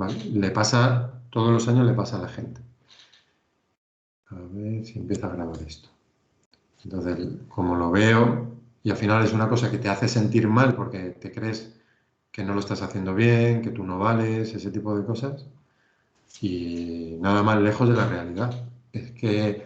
¿vale? Le pasa, todos los años le pasa a la gente. A ver si empieza a grabar esto. Entonces, como lo veo, y al final es una cosa que te hace sentir mal porque te crees que no lo estás haciendo bien, que tú no vales, ese tipo de cosas, y nada más lejos de la realidad. Es que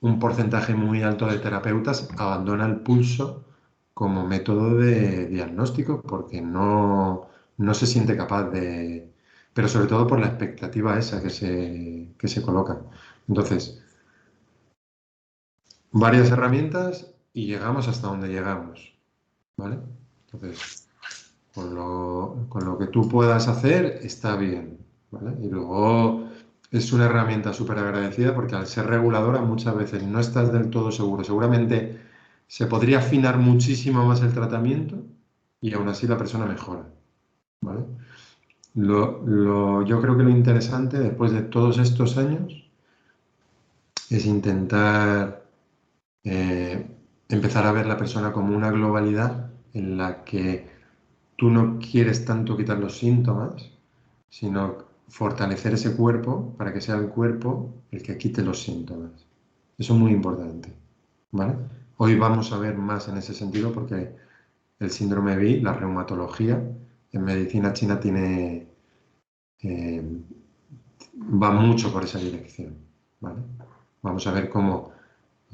un porcentaje muy alto de terapeutas abandona el pulso como método de diagnóstico porque no se siente capaz de... Pero sobre todo por la expectativa esa que se coloca. Entonces, varias herramientas y llegamos hasta donde llegamos, ¿vale? Entonces, con lo que tú puedas hacer está bien, ¿vale? Y luego es una herramienta súper agradecida porque al ser reguladora muchas veces no estás del todo seguro. Seguramente se podría afinar muchísimo más el tratamiento y aún así la persona mejora, ¿vale? Yo creo que lo interesante después de todos estos años es intentar empezar a ver la persona como una globalidad en la que tú no quieres tanto quitar los síntomas, sino fortalecer ese cuerpo para que sea el cuerpo el que quite los síntomas. Eso es muy importante, ¿vale? Hoy vamos a ver más en ese sentido porque el síndrome BI, la reumatología, en medicina china eh, va mucho por esa dirección, ¿vale? Vamos a ver cómo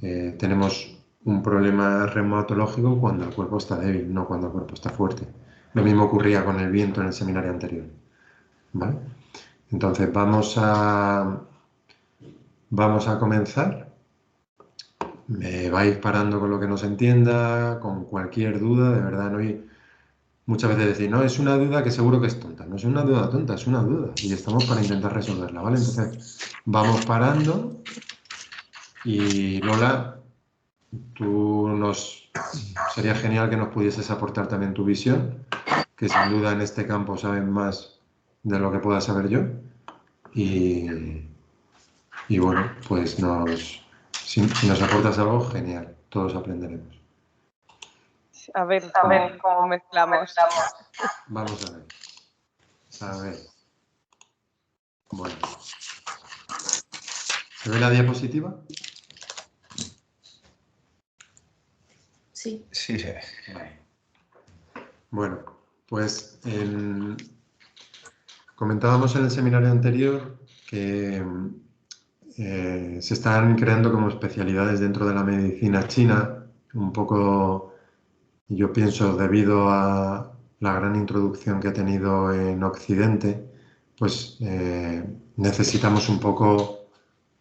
tenemos un problema reumatológico cuando el cuerpo está débil, no cuando el cuerpo está fuerte. Lo mismo ocurría con el viento en el seminario anterior, ¿vale? Entonces vamos a comenzar. Me vais parando con lo que no se entienda, con cualquier duda, de verdad, no hay... Muchas veces decir, no, es una duda que seguro que es tonta. No es una duda tonta, es una duda. Y estamos para intentar resolverla, ¿vale? Entonces, vamos parando y Lola, sería genial que nos pudieses aportar también tu visión, que sin duda en este campo saben más de lo que pueda saber yo. Y bueno, pues si nos aportas algo, genial, todos aprenderemos. A ver cómo mezclamos. Vamos a ver. A ver. Bueno. ¿Se ve la diapositiva? Sí. Sí, sí. Vale. Bueno, pues comentábamos en el seminario anterior que se están creando como especialidades dentro de la medicina china, un poco, yo pienso, debido a la gran introducción que ha tenido en Occidente, pues necesitamos un poco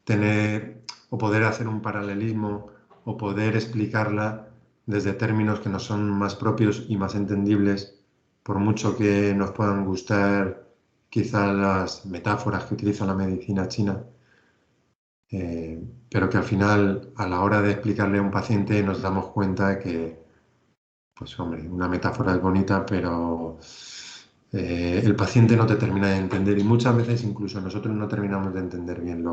tener o poder hacer un paralelismo o poder explicarla desde términos que nos son más propios y más entendibles, por mucho que nos puedan gustar quizá las metáforas que utiliza la medicina china, pero que al final, a la hora de explicarle a un paciente, nos damos cuenta de que, pues hombre, una metáfora es bonita, pero el paciente no te termina de entender y muchas veces incluso nosotros no terminamos de entender bien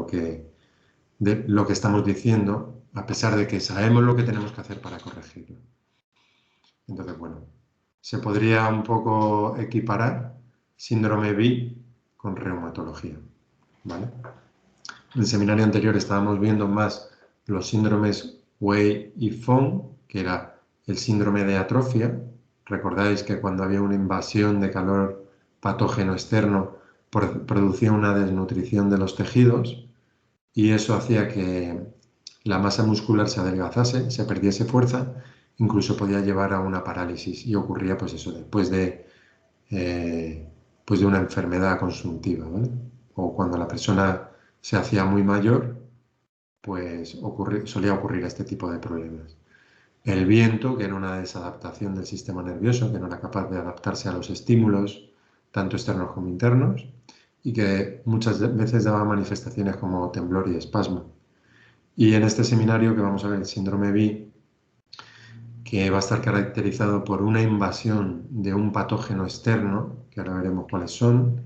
de lo que estamos diciendo, a pesar de que sabemos lo que tenemos que hacer para corregirlo. Entonces, bueno, se podría un poco equiparar síndrome BI con reumatología, ¿vale? En el seminario anterior estábamos viendo más los síndromes Wei y Fong, que era el síndrome de atrofia. Recordáis que cuando había una invasión de calor patógeno externo producía una desnutrición de los tejidos y eso hacía que la masa muscular se adelgazase, se perdiese fuerza, incluso podía llevar a una parálisis y ocurría pues eso pues de una enfermedad consuntiva, ¿vale? O cuando la persona se hacía muy mayor, pues solía ocurrir este tipo de problemas. El viento, que era una desadaptación del sistema nervioso, que no era capaz de adaptarse a los estímulos, tanto externos como internos, y que muchas veces daba manifestaciones como temblor y espasmo. Y en este seminario que vamos a ver el síndrome BI, que va a estar caracterizado por una invasión de un patógeno externo, que ahora veremos cuáles son,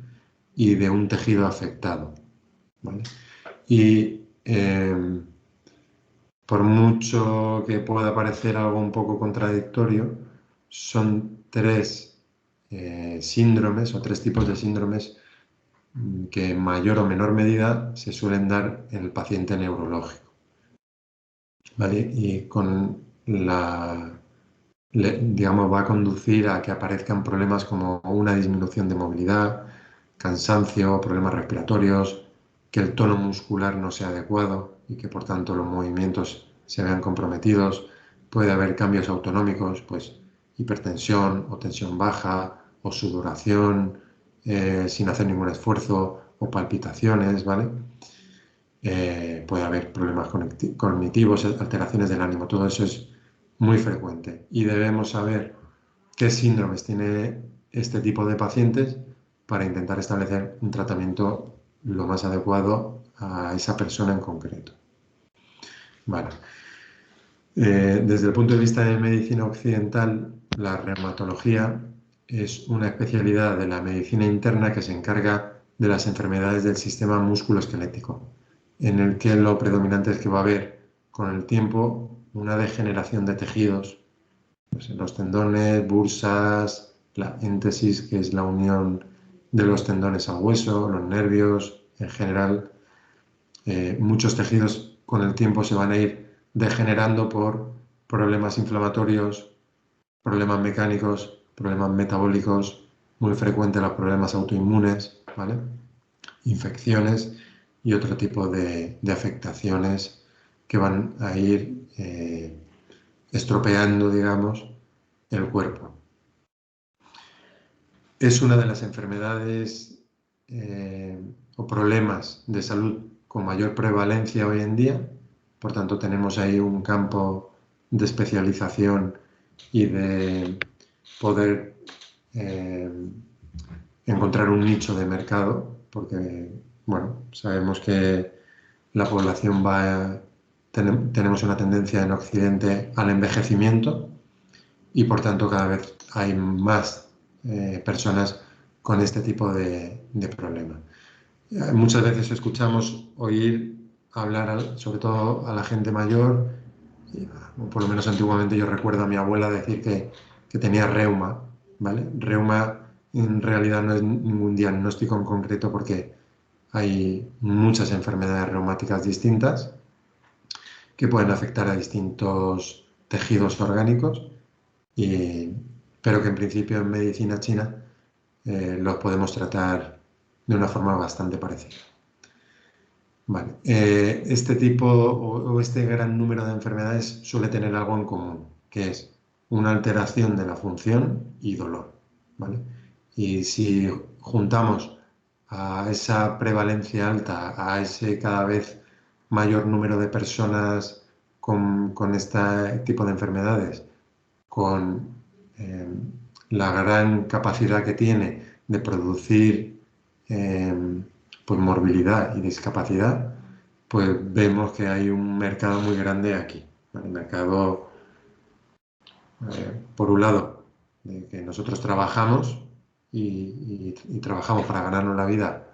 y de un tejido afectado, ¿vale? Y por mucho que pueda parecer algo un poco contradictorio, son tres síndromes o tres tipos de síndromes que en mayor o menor medida se suelen dar en el paciente neurológico, ¿vale? Y con digamos, va a conducir a que aparezcan problemas como una disminución de movilidad, cansancio, problemas respiratorios, que el tono muscular no sea adecuado y que por tanto los movimientos se vean comprometidos. Puede haber cambios autonómicos, pues hipertensión o tensión baja o sudoración sin hacer ningún esfuerzo o palpitaciones, ¿vale? Puede haber problemas cognitivos, alteraciones del ánimo, todo eso es muy frecuente y debemos saber qué síndromes tiene este tipo de pacientes para intentar establecer un tratamiento lo más adecuado a esa persona en concreto. Vale. Desde el punto de vista de medicina occidental, la reumatología es una especialidad de la medicina interna que se encarga de las enfermedades del sistema musculoesquelético, en el que lo predominante es que va a haber con el tiempo una degeneración de tejidos, pues en los tendones, bursas, la íntesis, que es la unión de los tendones al hueso, los nervios, en general, muchos tejidos con el tiempo se van a ir degenerando por problemas inflamatorios, problemas mecánicos, problemas metabólicos, muy frecuentes los problemas autoinmunes, ¿vale? Infecciones y otro tipo de afectaciones que van a ir estropeando, digamos, el cuerpo. Es una de las enfermedades o problemas de salud con mayor prevalencia hoy en día, por tanto tenemos ahí un campo de especialización y de poder encontrar un nicho de mercado, porque bueno, sabemos que la población tenemos una tendencia en Occidente al envejecimiento y por tanto cada vez hay más personas con este tipo de problema. Muchas veces escuchamos oír hablar, sobre todo a la gente mayor, o por lo menos antiguamente yo recuerdo a mi abuela decir que tenía reuma, ¿vale? Reuma en realidad no es ningún diagnóstico en concreto porque hay muchas enfermedades reumáticas distintas que pueden afectar a distintos tejidos orgánicos, pero que en principio en medicina china los podemos tratar de una forma bastante parecida. Vale. Este tipo o este gran número de enfermedades suele tener algo en común, que es una alteración de la función y dolor, ¿vale? Y si juntamos a esa prevalencia alta, a ese cada vez mayor número de personas con este tipo de enfermedades, con eh, la gran capacidad que tiene de producir pues morbilidad y discapacidad, pues vemos que hay un mercado muy grande aquí. ¿Vale? Un mercado, por un lado, de que nosotros trabajamos y trabajamos para ganarnos la vida,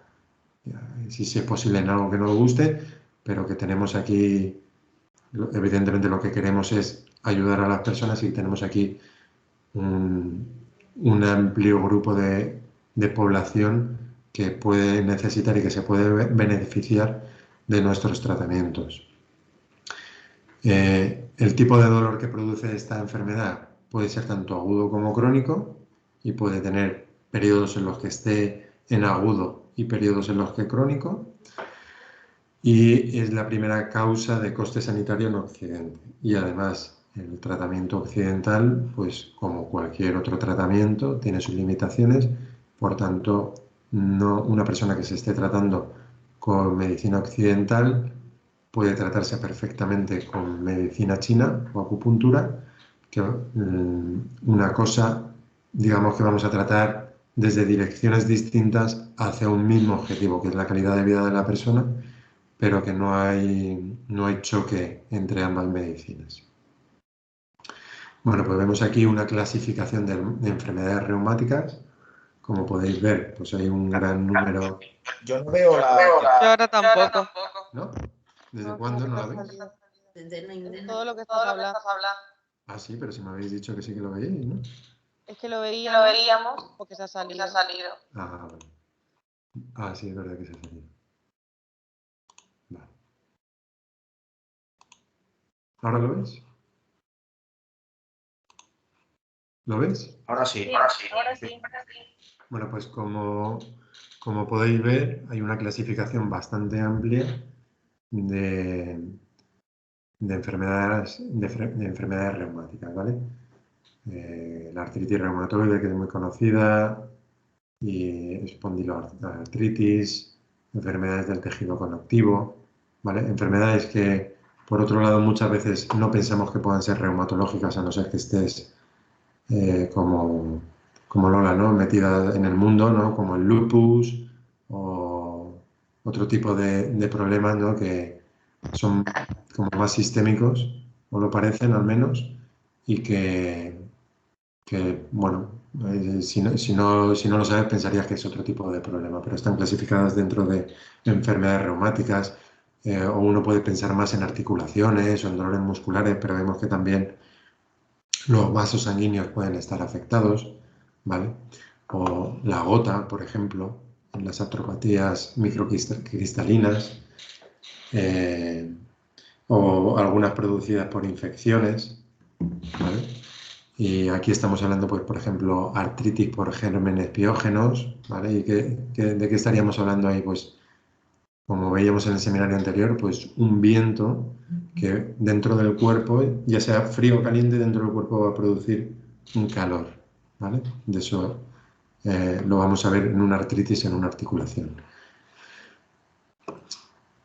si es posible en algo que nos guste, pero que tenemos aquí, evidentemente lo que queremos es ayudar a las personas y tenemos aquí un amplio grupo de población que puede necesitar y que se puede beneficiar de nuestros tratamientos. El tipo de dolor que produce esta enfermedad puede ser tanto agudo como crónico y puede tener periodos en los que esté en agudo y periodos en los que crónico, y es la primera causa de coste sanitario en Occidente. Y además, el tratamiento occidental, pues como cualquier otro tratamiento, tiene sus limitaciones. Por tanto, no, una persona que se esté tratando con medicina occidental puede tratarse perfectamente con medicina china o acupuntura, que una cosa, digamos que vamos a tratar desde direcciones distintas hacia un mismo objetivo, que es la calidad de vida de la persona, pero que no hay choque entre ambas medicinas. Bueno, pues vemos aquí una clasificación de enfermedades reumáticas. Como podéis ver, pues hay un gran número. Yo no veo Yo ahora tampoco. ¿No? ¿Desde No, cuándo como no que la te ha veis? salido. Desde ninguna. Todo lo que estás hablando. Ah, sí, pero si me habéis dicho que sí que lo veíais, ¿no? Es que lo veíamos porque se ha salido. Ah, vale. Ah, sí, es verdad que se salía. Vale. ¿Ahora lo ves? ¿Lo ves? Ahora sí. Sí, ahora sí. Bueno, pues como podéis ver, hay una clasificación bastante amplia de, de enfermedades reumáticas, ¿vale? La artritis reumatoide, que es muy conocida, y espondiloartritis, enfermedades del tejido conectivo, ¿vale? Enfermedades que, por otro lado, muchas veces no pensamos que puedan ser reumatológicas, a no ser que estés como Lola, ¿no? Metida en el mundo, ¿no? Como el lupus o otro tipo de problemas, ¿no? Que son como más sistémicos, o lo parecen al menos, y que bueno, si no lo sabes pensarías que es otro tipo de problema, pero están clasificadas dentro de enfermedades reumáticas, o uno puede pensar más en articulaciones o en dolores musculares, pero vemos que también los vasos sanguíneos pueden estar afectados, ¿vale? O la gota, por ejemplo, en las artropatías microcristalinas, eh, o algunas producidas por infecciones, ¿vale? Y aquí estamos hablando, pues, por ejemplo, artritis por gérmenes piógenos, ¿vale? ¿Y de qué estaríamos hablando ahí? Pues, como veíamos en el seminario anterior, pues un viento que dentro del cuerpo, ya sea frío o caliente, dentro del cuerpo va a producir un calor, ¿vale? De eso lo vamos a ver en una artritis, en una articulación,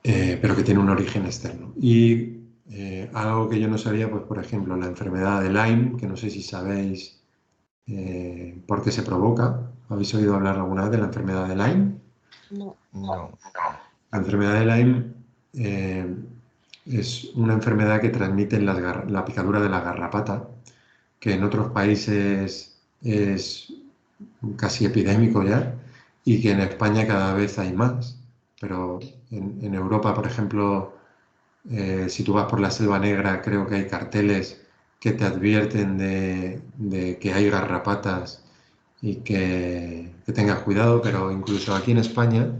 pero que tiene un origen externo. Y algo que yo no sabía, pues por ejemplo, la enfermedad de Lyme, que no sé si sabéis por qué se provoca. ¿Habéis oído hablar alguna vez de la enfermedad de Lyme? No. No. La enfermedad de Lyme eh, es una enfermedad que transmite la picadura de la garrapata, que en otros países es casi epidémico ya, y que en España cada vez hay más. Pero en Europa, por ejemplo, si tú vas por la Selva Negra, creo que hay carteles que te advierten de que hay garrapatas y que tengas cuidado, pero incluso aquí en España,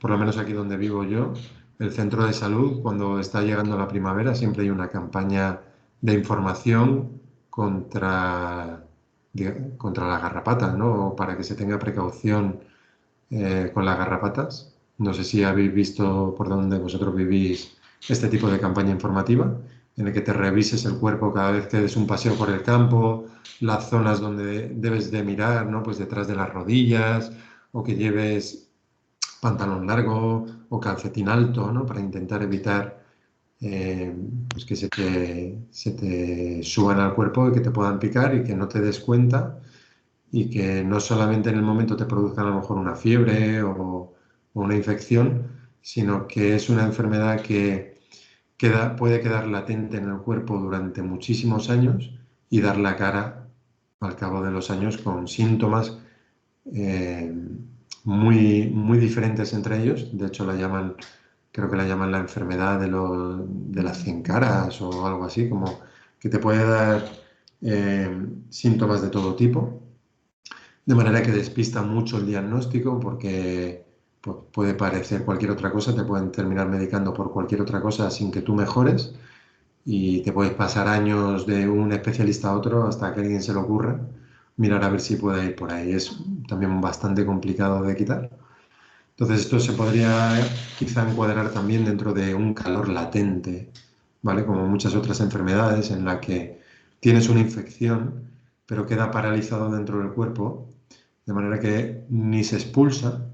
por lo menos aquí donde vivo yo, el centro de salud, cuando está llegando la primavera, siempre hay una campaña de información contra las garrapatas, ¿no? O para que se tenga precaución con las garrapatas. No sé si habéis visto por donde vosotros vivís este tipo de campaña informativa, en el que te revises el cuerpo cada vez que des un paseo por el campo, las zonas donde debes de mirar, ¿no? Pues detrás de las rodillas, o que lleves pantalón largo o calcetín alto, ¿no? Para intentar evitar eh, pues que se te suban al cuerpo y que te puedan picar y que no te des cuenta, y que no solamente en el momento te produzcan a lo mejor una fiebre o una infección, sino que es una enfermedad que puede quedar latente en el cuerpo durante muchísimos años y dar la cara al cabo de los años con síntomas eh, muy diferentes entre ellos. De hecho, creo que la llaman la enfermedad de las 100 caras o algo así, como que te puede dar síntomas de todo tipo, de manera que despista mucho el diagnóstico porque pues, puede parecer cualquier otra cosa, te pueden terminar medicando por cualquier otra cosa sin que tú mejores, y te puedes pasar años de un especialista a otro hasta que a alguien se le ocurra mirar a ver si puede ir por ahí. Es también bastante complicado de quitar. Entonces esto se podría quizá encuadrar también dentro de un calor latente, ¿vale? Como muchas otras enfermedades en la que tienes una infección, pero queda paralizado dentro del cuerpo, de manera que ni se expulsa,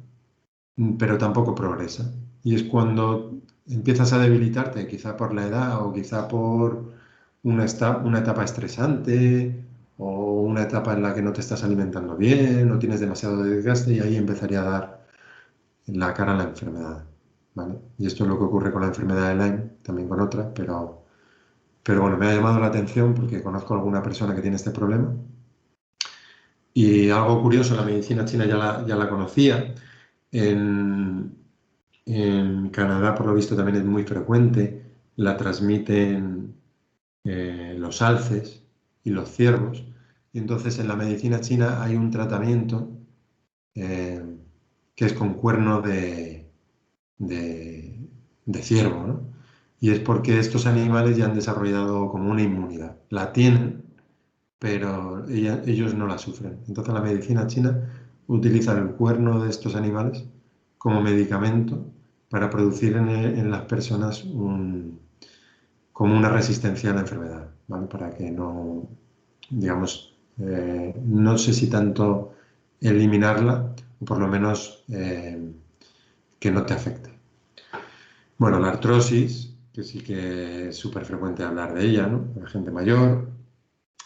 pero tampoco progresa. Y es cuando empiezas a debilitarte, quizá por la edad o quizá por una etapa estresante o una etapa en la que no te estás alimentando bien, no tienes demasiado desgaste, y ahí empezaría a dar la cara a la enfermedad, ¿vale? Y esto es lo que ocurre con la enfermedad de Lyme, también con otras, pero bueno, me ha llamado la atención porque conozco a alguna persona que tiene este problema. Y algo curioso, la medicina china ya la conocía. En, en Canadá, por lo visto, también es muy frecuente. La transmiten los alces y los ciervos. Y entonces en la medicina china hay un tratamiento eh, que es con cuerno de ciervo, ¿no? Y es porque estos animales ya han desarrollado como una inmunidad. La tienen, pero ellos no la sufren. Entonces la medicina china utiliza el cuerno de estos animales como medicamento para producir en las personas como una resistencia a la enfermedad, ¿vale? Para que no, digamos, no sé si tanto eliminarla, o por lo menos que no te afecte. Bueno, la artrosis, que sí que es súper frecuente hablar de ella, ¿no? La gente mayor,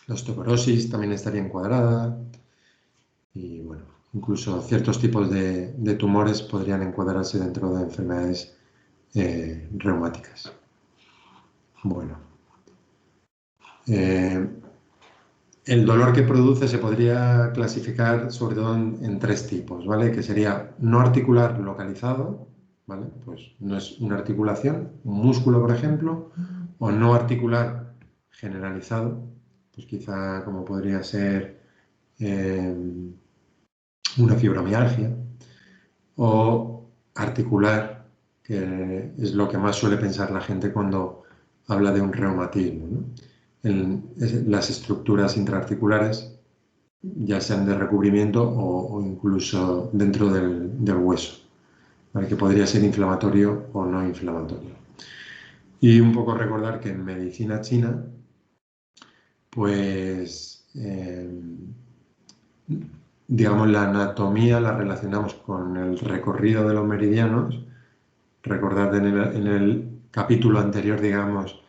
la osteoporosis también estaría encuadrada y, bueno, incluso ciertos tipos de tumores podrían encuadrarse dentro de enfermedades reumáticas. Bueno, el dolor que produce se podría clasificar sobre todo en tres tipos, ¿vale? Que sería no articular localizado, ¿vale? Pues no es una articulación, un músculo, por ejemplo, o no articular generalizado, pues quizá como podría ser una fibromialgia, o articular, que es lo que más suele pensar la gente cuando habla de un reumatismo, ¿no? Las estructuras intraarticulares, ya sean de recubrimiento o incluso dentro del hueso, ¿vale? Que podría ser inflamatorio o no inflamatorio. Y un poco recordar que en medicina china, pues, digamos, la anatomía la relacionamos con el recorrido de los meridianos. Recordad en el capítulo anterior, digamos,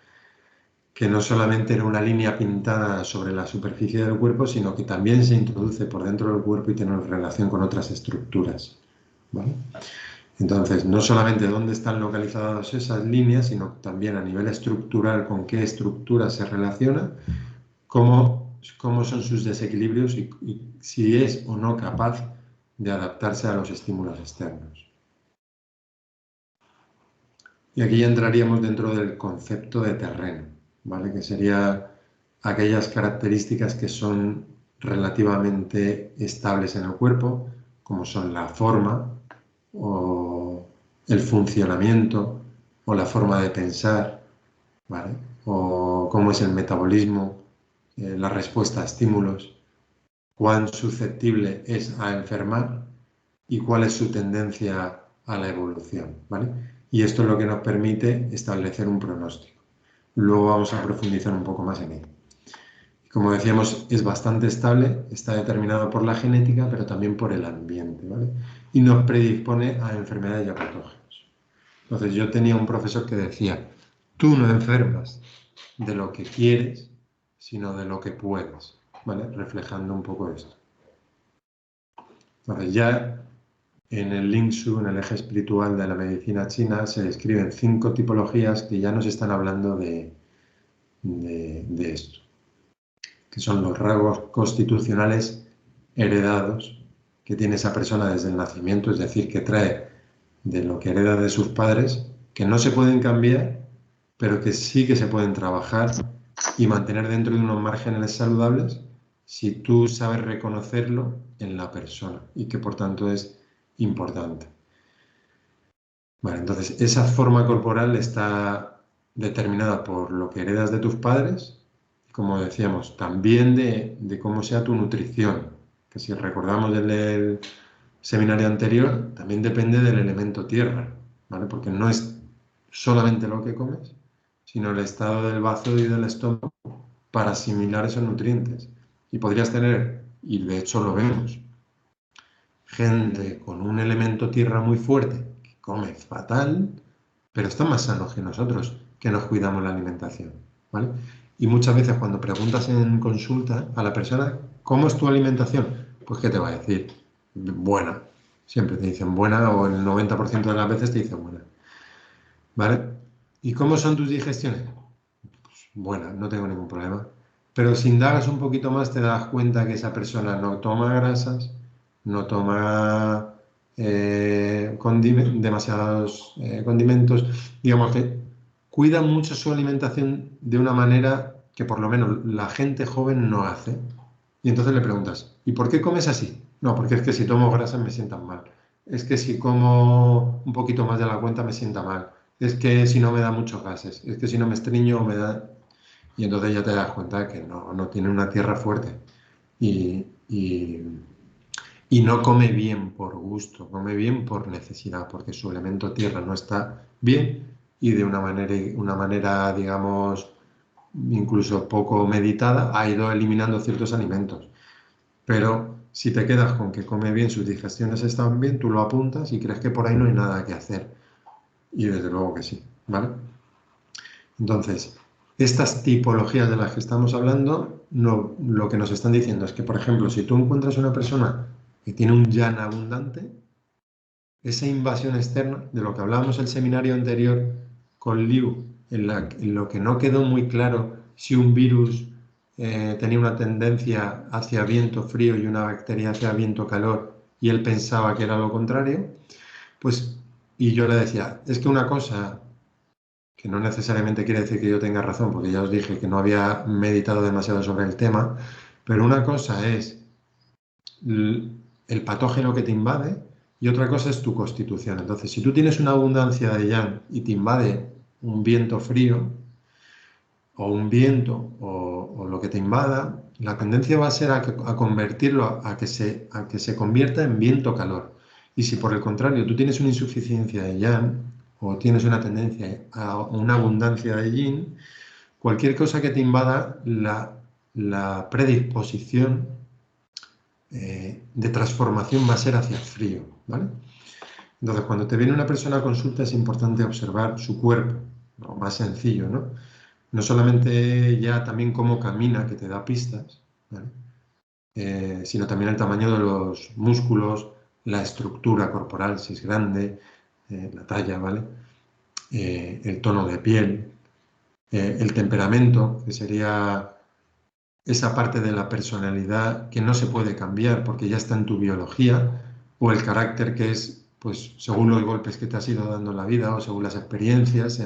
que no solamente era una línea pintada sobre la superficie del cuerpo, sino que también se introduce por dentro del cuerpo y tiene relación con otras estructuras, ¿vale? Entonces, no solamente dónde están localizadas esas líneas, sino también a nivel estructural con qué estructura se relaciona, cómo son sus desequilibrios y si es o no capaz de adaptarse a los estímulos externos. Y aquí ya entraríamos dentro del concepto de terreno, ¿vale? Que sería aquellas características que son relativamente estables en el cuerpo, como son la forma o el funcionamiento o la forma de pensar, ¿vale? O cómo es el metabolismo, la respuesta a estímulos, cuán susceptible es a enfermar y cuál es su tendencia a la evolución, ¿vale? Y esto es lo que nos permite establecer un pronóstico. Luego vamos a profundizar un poco más en ello. Como decíamos, es bastante estable, está determinado por la genética, pero también por el ambiente, ¿vale? Y nos predispone a enfermedades y a patógenos. Entonces yo tenía un profesor que decía, tú no enfermas de lo que quieres, sino de lo que puedes, ¿vale? Reflejando un poco esto. Entonces ya en el Ling Shu, en el eje espiritual de la medicina china, se describen 5 tipologías que ya nos están hablando de esto, que son los rasgos constitucionales heredados que tiene esa persona desde el nacimiento, es decir, que trae de lo que hereda de sus padres, que no se pueden cambiar, pero que sí que se pueden trabajar y mantener dentro de unos márgenes saludables si tú sabes reconocerlo en la persona y que por tanto es importante. Vale, entonces esa forma corporal está determinada por lo que heredas de tus padres, como decíamos, también de cómo sea tu nutrición, que si recordamos el seminario anterior, también depende del elemento tierra, ¿vale? Porque no es solamente lo que comes, sino el estado del bazo y del estómago para asimilar esos nutrientes. Y podrías tener, y de hecho lo vemos, gente con un elemento tierra muy fuerte, que come fatal, pero están más sanos que nosotros, que nos cuidamos la alimentación, ¿vale? Y muchas veces cuando preguntas en consulta a la persona, ¿cómo es tu alimentación? Pues ¿qué te va a decir? Buena. Siempre te dicen buena o el 90% de las veces te dicen buena, ¿vale? ¿Y cómo son tus digestiones? Pues buena, no tengo ningún problema. Pero si indagas un poquito más te das cuenta que esa persona no toma grasas, no toma demasiados condimentos, digamos que cuida mucho su alimentación de una manera que por lo menos la gente joven no hace. Y entonces le preguntas, ¿y por qué comes así? No, porque es que si tomo grasas me sientan mal. es que si como un poquito más de la cuenta me sienta mal, es que si no me da muchos gases, es que si no me estreño me da... Y entonces ya te das cuenta que no tiene una tierra fuerte y, y- y no come bien por gusto, come bien por necesidad, porque su elemento tierra no está bien y de una manera, digamos, incluso poco meditada, ha ido eliminando ciertos alimentos. Pero si te quedas con que come bien, sus digestiones están bien, tú lo apuntas y crees que por ahí no hay nada que hacer. Y desde luego que sí, ¿vale? Entonces, estas tipologías de las que estamos hablando, lo que nos están diciendo es que, por ejemplo, si tú encuentras una persona que tiene un yang abundante, esa invasión externa, de lo que hablábamos el seminario anterior con Liu, en lo que no quedó muy claro si un virus tenía una tendencia hacia viento frío y una bacteria hacia viento calor, y él pensaba que era lo contrario, pues, y yo le decía, es que una cosa que no necesariamente quiere decir que yo tenga razón, porque ya os dije que no había meditado demasiado sobre el tema, pero una cosa es el patógeno que te invade y otra cosa es tu constitución. Entonces, si tú tienes una abundancia de yang y te invade un viento frío o un viento o lo que te invada, la tendencia va a ser a convertirlo a que se convierta en viento-calor. Y si por el contrario tú tienes una insuficiencia de yang o tienes una tendencia a una abundancia de yin, cualquier cosa que te invada la predisposición de transformación va a ser hacia el frío, ¿vale? Entonces, cuando te viene una persona a consulta es importante observar su cuerpo, lo más sencillo, ¿no? No solamente ya también cómo camina, que te da pistas, ¿vale? Sino también el tamaño de los músculos, la estructura corporal, si es grande, la talla, ¿vale? El tono de piel, el temperamento, que sería esa parte de la personalidad que no se puede cambiar porque ya está en tu biología, o el carácter que es, pues, según los golpes que te has ido dando en la vida o según las experiencias,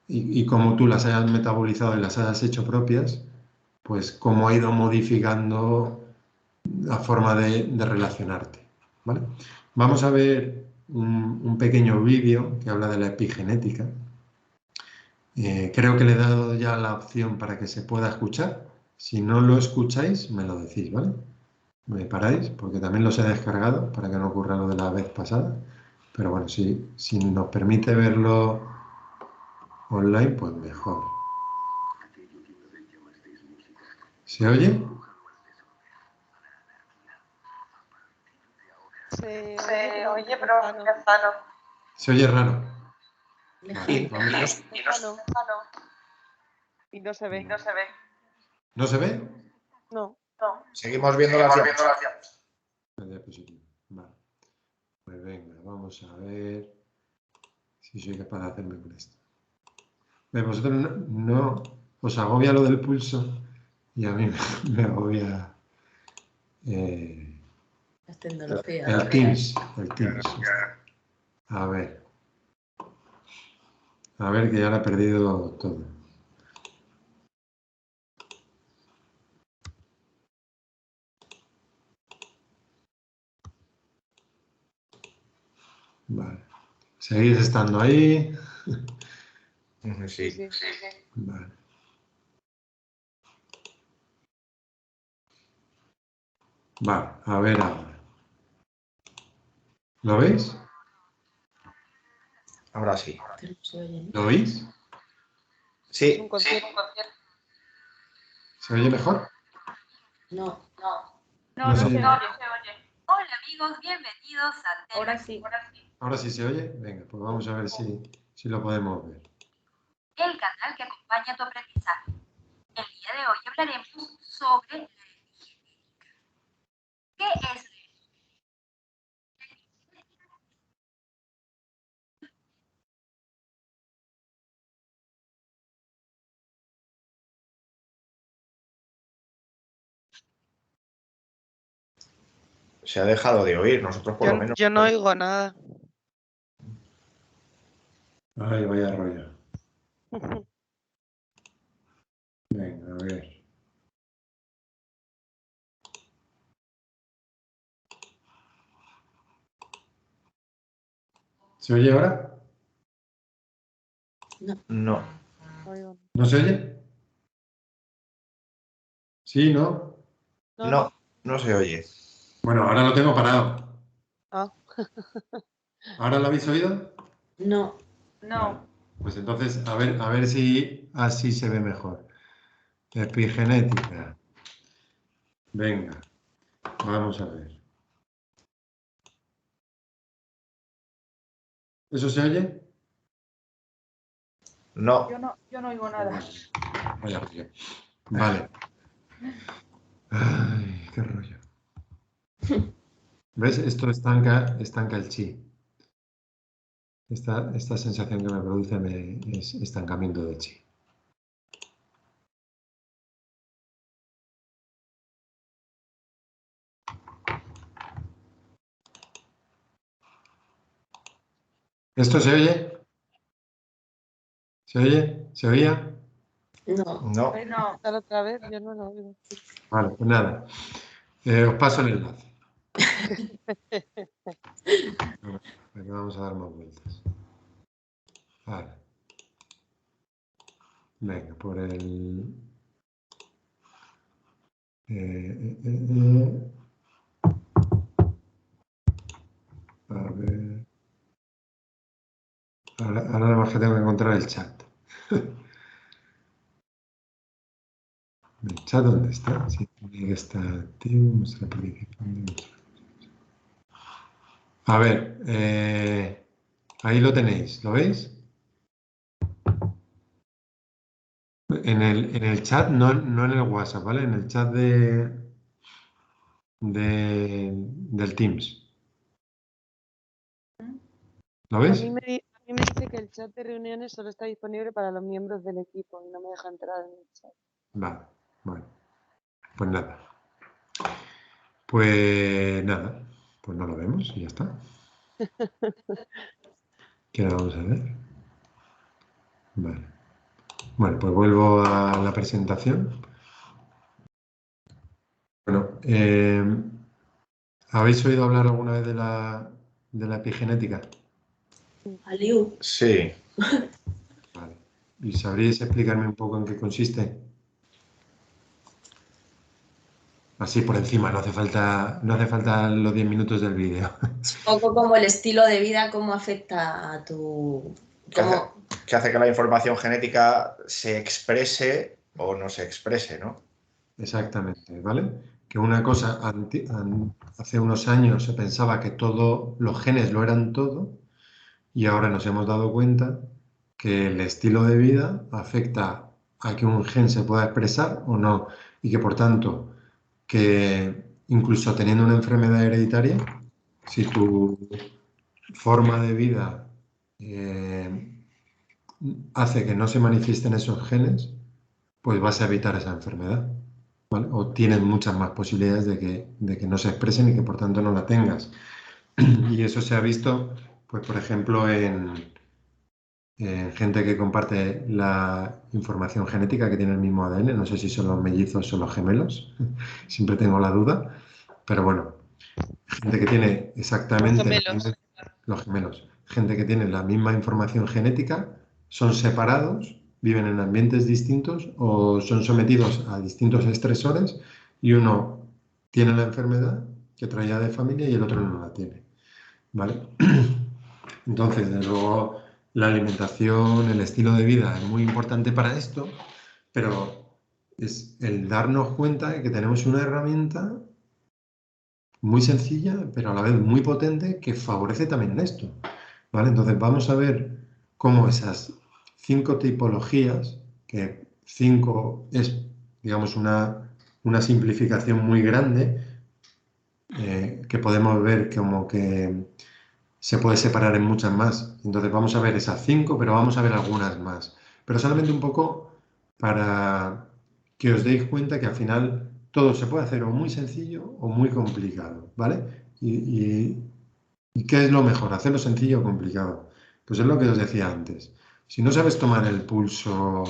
y cómo tú las hayas metabolizado y las hayas hecho propias, pues cómo ha ido modificando la forma de relacionarte, ¿vale? Vamos a ver un pequeño vídeo que habla de la epigenética. Creo que le he dado ya la opción para que se pueda escuchar. Si no lo escucháis, me lo decís, ¿vale? Me paráis, porque también los he descargado para que no ocurra lo de la vez pasada. Pero bueno, si nos permite verlo online, pues mejor. ¿Se oye? Se oye, pero muy lejano. lejano. ¿Se oye raro? Lejano. Vale, vamos. Lejano. Y no se ve. No se ve. ¿No se ve? No. Seguimos viendo las llaves. La diapositiva. Vale. Pues venga, vamos a ver si soy capaz de hacerme con esto. Vosotros no os agobia lo del pulso y a mí me agobia Las tecnologías. el Teams. El Teams. A ver. A ver, que ya lo he perdido todo. Vale. ¿Seguís estando ahí? Sí. Vale. Vale, a ver ahora. ¿Lo veis? Ahora sí. Pero no se oye, ¿no? ¿Lo oís? Es Sí. un concierto. ¿Se oye mejor? No. No se oye. Hola amigos, bienvenidos a Ahora sí. Ahora sí se oye. Venga, pues vamos a ver si lo podemos ver. el canal que acompaña tu aprendizaje. El día de hoy hablaremos sobre la epigenética. ¿Qué es la Se ha dejado de oír, nosotros por lo menos. Yo no oigo nada. Ay, vaya rollo. Venga, a ver. ¿Se oye ahora? No. Oigo. ¿No se oye? ¿Sí, no? No, no se oye. Bueno, ahora lo tengo parado. Ah. ¿Ahora lo habéis oído? No. Vale. Pues entonces, a ver si así se ve mejor. Epigenética. Venga, vamos a ver. ¿Eso se oye? No. Yo no oigo nada. Vaya rollo. Vale. Ay, qué rollo. ¿Ves? Esto estanca el chi. Esta sensación que me produce es estancamiento de chi. ¿Esto se oye? ¿Se oye? ¿Se oía? No. No. No. Tal otra vez, yo no lo oigo. Vale, pues nada. Os paso el enlace. Venga, vamos a dar más vueltas. Vale. Venga, por el... A ver... Ahora nada más que tengo que encontrar el chat. ¿El chat dónde está? Sí, tiene que estar activo, mostrar participando. A ver, ahí lo tenéis, ¿lo veis? En el chat, no en el WhatsApp, ¿vale? En el chat del Teams. ¿Lo A veis? mí me dice que el chat de reuniones solo está disponible para los miembros del equipo y no me deja entrar en el chat. Vale, bueno. Pues nada. Pues nada. Pues no lo vemos y ya está. ¿Qué vamos a ver? Vale. Bueno, pues vuelvo a la presentación. Bueno, ¿habéis oído hablar alguna vez de la epigenética? Aliu. Sí. Vale. ¿Y sabríais explicarme un poco en qué consiste? Así por encima, no hace falta los 10 minutos del vídeo. Un poco como el estilo de vida, cómo afecta a tu... Que hace que la información genética se exprese o no se exprese, ¿no? Exactamente, ¿vale? Que una cosa, hace unos años se pensaba que todos los genes lo eran todo y ahora nos hemos dado cuenta que el estilo de vida afecta a que un gen se pueda expresar o no y que por tanto que incluso teniendo una enfermedad hereditaria, si tu forma de vida hace que no se manifiesten esos genes, pues vas a evitar esa enfermedad, ¿vale? O tienes muchas más posibilidades de que no se expresen y que por tanto no la tengas. Y eso se ha visto, pues por ejemplo, en gente que comparte la información genética, que tiene el mismo ADN, no sé si son los mellizos o los gemelos, siempre tengo la duda, pero bueno, gente que tiene exactamente los gemelos, gente que tiene la misma información genética, son separados, viven en ambientes distintos o son sometidos a distintos estresores y uno tiene la enfermedad que traía de familia y el otro no la tiene, ¿vale? Entonces, desde luego, la alimentación, el estilo de vida es muy importante para esto, pero es el darnos cuenta de que tenemos una herramienta muy sencilla, pero a la vez muy potente, que favorece también esto, ¿vale? Entonces, vamos a ver cómo esas 5 tipologías, que 5 es, digamos, una simplificación muy grande, que podemos ver como que se puede separar en muchas más. Entonces vamos a ver esas 5, pero vamos a ver algunas más. Pero solamente un poco para que os deis cuenta que al final todo se puede hacer o muy sencillo o muy complicado, ¿vale? ¿Y qué es lo mejor? ¿Hacerlo sencillo o complicado? Pues es lo que os decía antes. Si no sabes tomar el pulso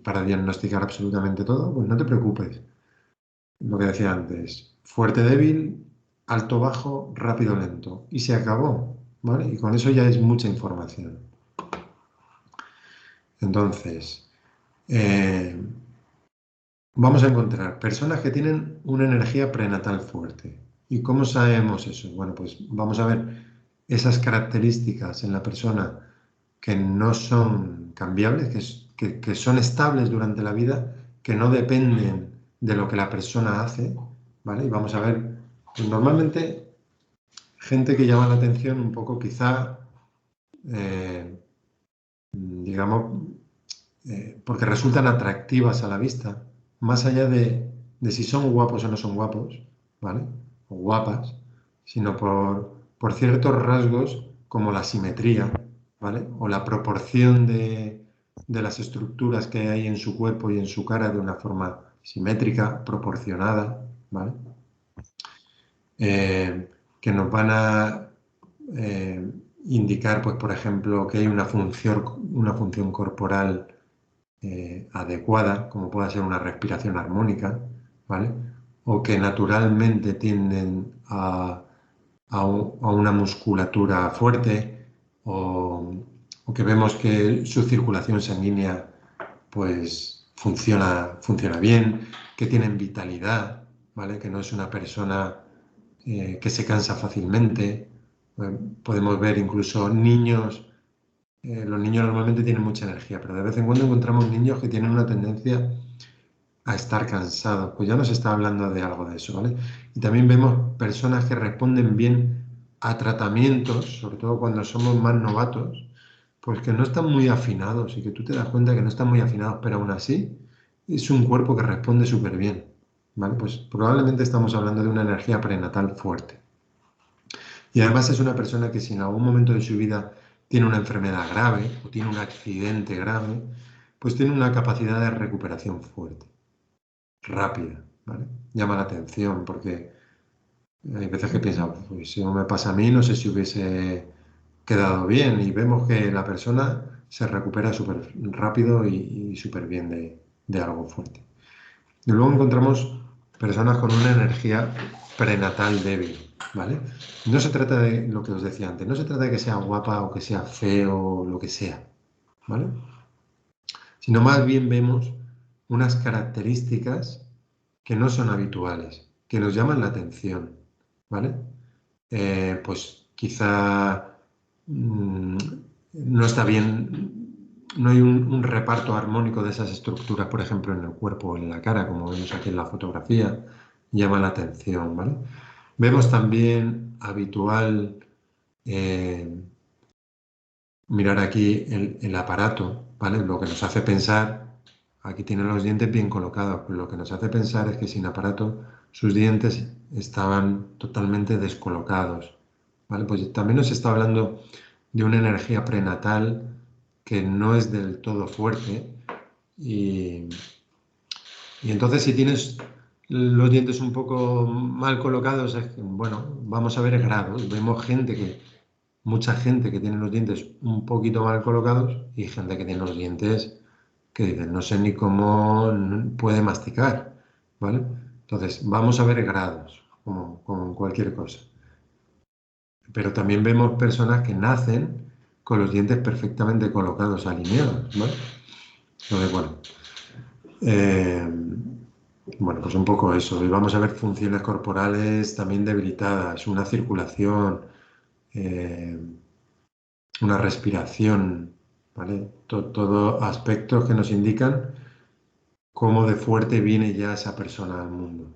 para diagnosticar absolutamente todo, pues no te preocupes. Lo que decía antes, fuerte, débil, alto, bajo, rápido, lento. Y se acabó, ¿vale? Y con eso ya es mucha información. Entonces, vamos a encontrar personas que tienen una energía prenatal fuerte. ¿Y cómo sabemos eso? Bueno, pues vamos a ver esas características en la persona que no son cambiables, que son estables durante la vida, que no dependen de lo que la persona hace, ¿vale? Y vamos a ver, pues normalmente, gente que llama la atención un poco quizá, digamos, porque resultan atractivas a la vista, más allá de si son guapos o no son guapos, ¿vale? O guapas, sino por ciertos rasgos como la simetría, ¿vale? O la proporción de las estructuras que hay en su cuerpo y en su cara de una forma simétrica, proporcionada, ¿vale? Que nos van a indicar, pues, por ejemplo, que hay una función corporal adecuada, como pueda ser una respiración armónica, ¿vale? O que naturalmente tienden a una musculatura fuerte, o que vemos que su circulación sanguínea pues funciona bien, que tienen vitalidad, ¿vale? Que no es una persona que se cansa fácilmente. Podemos ver incluso niños. Los niños normalmente tienen mucha energía, pero de vez en cuando encontramos niños que tienen una tendencia a estar cansados. Pues ya nos está hablando de algo de eso, ¿vale? Y también vemos personas que responden bien a tratamientos, sobre todo cuando somos más novatos, pues que no están muy afinados y que tú te das cuenta que no están muy afinados, pero aún así es un cuerpo que responde súper bien, ¿vale? Pues probablemente estamos hablando de una energía prenatal fuerte. Y además es una persona que si en algún momento de su vida tiene una enfermedad grave o tiene un accidente grave, pues tiene una capacidad de recuperación fuerte, rápida, ¿vale? Llama la atención porque hay veces que piensa, pues si no me pasa a mí, no sé si hubiese quedado bien, y vemos que la persona se recupera súper rápido y súper bien de algo fuerte. Y luego encontramos personas con una energía prenatal débil, ¿vale? No se trata de lo que os decía antes, no se trata de que sea guapa o que sea feo o lo que sea, ¿vale? Sino más bien vemos unas características que no son habituales, que nos llaman la atención, ¿vale? Pues quizá no está bien, no hay un reparto armónico de esas estructuras, por ejemplo, en el cuerpo o en la cara, como vemos aquí en la fotografía, llama la atención, ¿vale? Vemos también habitual mirar aquí el aparato, ¿vale? Lo que nos hace pensar, aquí tienen los dientes bien colocados, pero lo que nos hace pensar es que sin aparato sus dientes estaban totalmente descolocados, ¿vale? Pues también nos está hablando de una energía prenatal que no es del todo fuerte, y entonces si tienes los dientes un poco mal colocados, bueno, vamos a ver grados. Vemos mucha gente que tiene los dientes un poquito mal colocados y gente que tiene los dientes que dicen, no sé ni cómo puede masticar, ¿vale? Entonces, vamos a ver grados, como en cualquier cosa. Pero también vemos personas que nacen con los dientes perfectamente colocados, alineados, ¿vale? Entonces, bueno, pues un poco eso. Y vamos a ver funciones corporales también debilitadas, una circulación, una respiración, ¿vale? Todo aspectos que nos indican cómo de fuerte viene ya esa persona al mundo.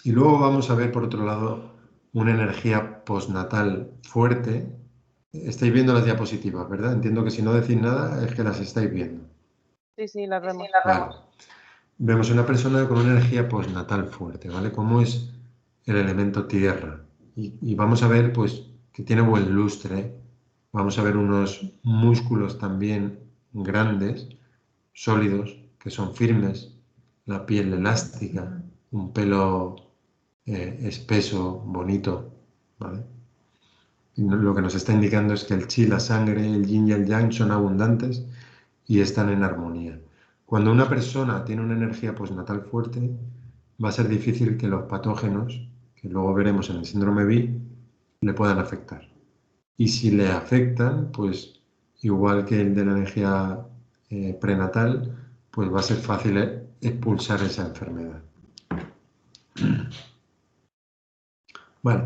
Y luego vamos a ver, por otro lado, una energía postnatal fuerte. Estáis viendo las diapositivas, ¿verdad? Entiendo que si no decís nada es que las estáis viendo. Sí, las vemos. Vale. Vemos una persona con una energía postnatal fuerte, ¿vale? Como es el elemento tierra. Y vamos a ver, pues, que tiene buen lustre. Vamos a ver unos músculos también grandes, sólidos, que son firmes, la piel elástica, un pelo espeso, bonito, ¿vale? Y lo que nos está indicando es que el chi, la sangre, el yin y el yang son abundantes y están en armonía. Cuando una persona tiene una energía postnatal fuerte, va a ser difícil que los patógenos, que luego veremos en el síndrome BI, le puedan afectar. Y si le afectan, pues igual que el de la energía prenatal, pues va a ser fácil expulsar esa enfermedad. Vale,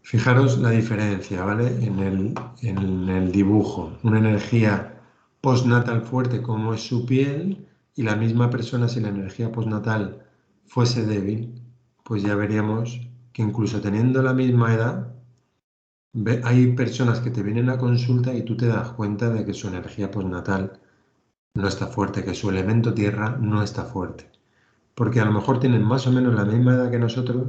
fijaros la diferencia, ¿vale? En el dibujo. Una energía postnatal fuerte como es su piel, y la misma persona, si la energía postnatal fuese débil, pues ya veríamos que incluso teniendo la misma edad, hay personas que te vienen a consulta y tú te das cuenta de que su energía postnatal no está fuerte, que su elemento tierra no está fuerte. Porque a lo mejor tienen más o menos la misma edad que nosotros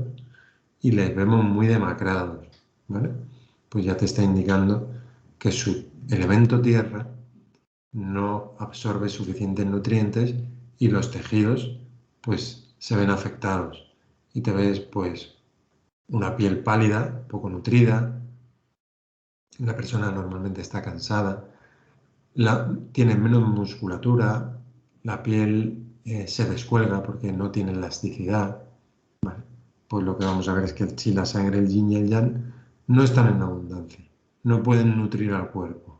y les vemos muy demacrados, ¿vale? Pues ya te está indicando que su elemento tierra no absorbe suficientes nutrientes y los tejidos pues se ven afectados y te ves pues una piel pálida, poco nutrida, la persona normalmente está cansada, tiene menos musculatura, la piel se descuelga porque no tiene elasticidad, ¿vale? Pues lo que vamos a ver es que el chi, la sangre, el yin y el yang no están en abundancia, no pueden nutrir al cuerpo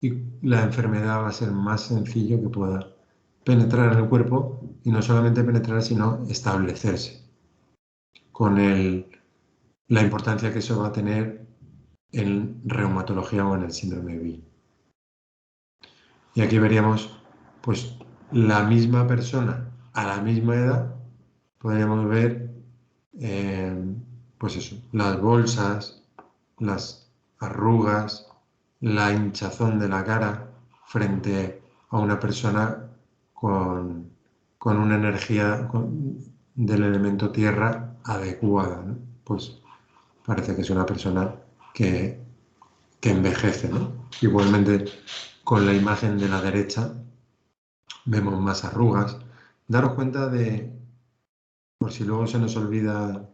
y la enfermedad va a ser más sencillo que pueda penetrar en el cuerpo y no solamente penetrar sino establecerse con la importancia que eso va a tener en reumatología o en el síndrome de Bi. Y aquí veríamos pues la misma persona a la misma edad, podríamos ver pues eso, las bolsas, las arrugas, la hinchazón de la cara frente a una persona con una energía del elemento tierra adecuada, ¿no? Pues parece que es una persona que envejece, ¿no? Igualmente con la imagen de la derecha vemos más arrugas. Daros cuenta de, por si luego se nos olvida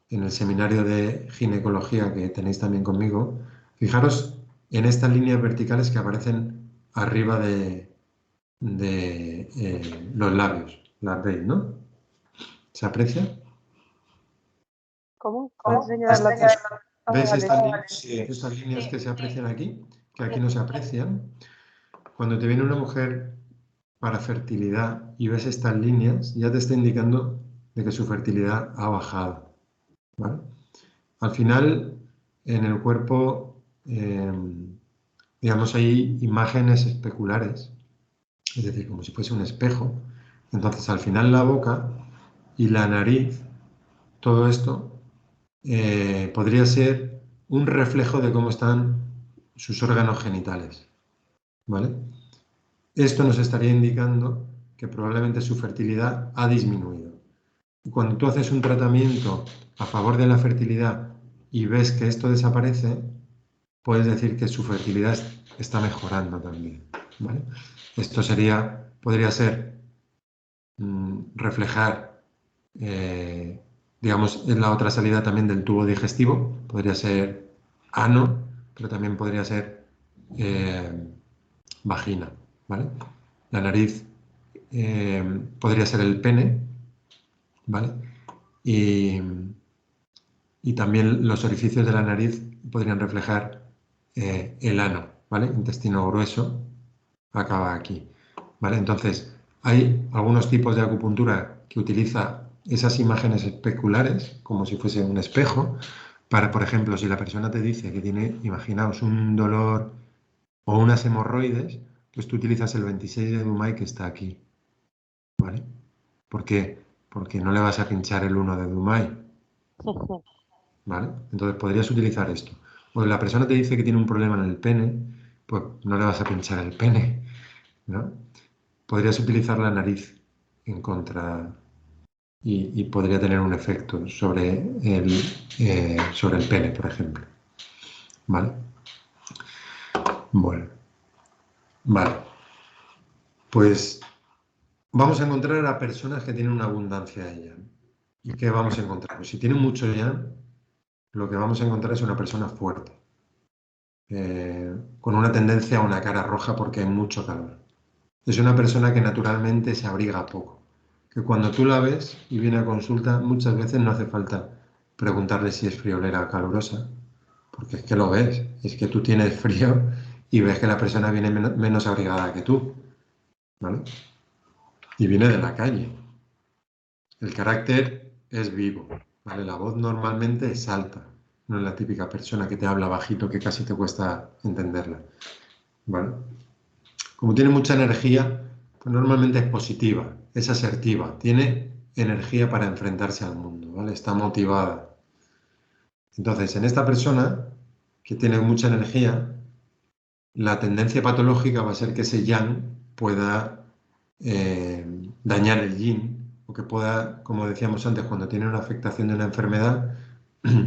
en el seminario de ginecología que tenéis también conmigo, fijaros en estas líneas verticales que aparecen arriba de los labios. Las veis, ¿no? ¿Se aprecia? ¿Cómo? ¿Puedes señalarlo aquí? ¿Ves Vale, estas líneas que se aprecian aquí? Que aquí no se aprecian. Cuando te viene una mujer para fertilidad y ves estas líneas, ya te está indicando de que su fertilidad ha bajado, ¿vale? Al final, en el cuerpo, digamos, hay imágenes especulares, es decir, como si fuese un espejo. Entonces, al final la boca y la nariz, todo esto, podría ser un reflejo de cómo están sus órganos genitales, ¿vale? Esto nos estaría indicando que probablemente su fertilidad ha disminuido. Y cuando tú haces un tratamiento a favor de la fertilidad y ves que esto desaparece, puedes decir que su fertilidad está mejorando también, ¿vale? Esto podría ser reflejar, digamos, en la otra salida también del tubo digestivo, podría ser ano, pero también podría ser vagina, ¿vale? La nariz podría ser el pene, ¿vale? Y también los orificios de la nariz podrían reflejar el ano, ¿vale? Intestino grueso acaba aquí, ¿vale? Entonces, hay algunos tipos de acupuntura que utiliza esas imágenes especulares, como si fuese un espejo, para, por ejemplo, si la persona te dice que tiene, imaginaos, un dolor o unas hemorroides, pues tú utilizas el 26 de Dumai que está aquí, ¿vale? ¿Por qué? Porque no le vas a pinchar el 1 de Dumai, ¿vale? Entonces podrías utilizar esto. O la persona te dice que tiene un problema en el pene, pues no le vas a pinchar el pene, ¿no? Podrías utilizar la nariz en contra y podría tener un efecto sobre el pene, por ejemplo, ¿vale? Bueno, vale. Pues vamos a encontrar a personas que tienen una abundancia de yang. ¿Y qué vamos a encontrar? Pues si tienen mucho yang, lo que vamos a encontrar es una persona fuerte, con una tendencia a una cara roja porque hay mucho calor. Es una persona que naturalmente se abriga poco, que cuando tú la ves y viene a consulta, muchas veces no hace falta preguntarle si es friolera o calurosa, porque es que lo ves, es que tú tienes frío y ves que la persona viene menos abrigada que tú, ¿vale? Y viene de la calle. El carácter es vivo, ¿vale? La voz normalmente es alta, no es la típica persona que te habla bajito que casi te cuesta entenderla, ¿vale? Como tiene mucha energía, pues normalmente es positiva, es asertiva, tiene energía para enfrentarse al mundo, ¿vale? Está motivada. Entonces, en esta persona que tiene mucha energía, la tendencia patológica va a ser que ese yang pueda dañar el yin, o que pueda, como decíamos antes, cuando tiene una afectación de una enfermedad,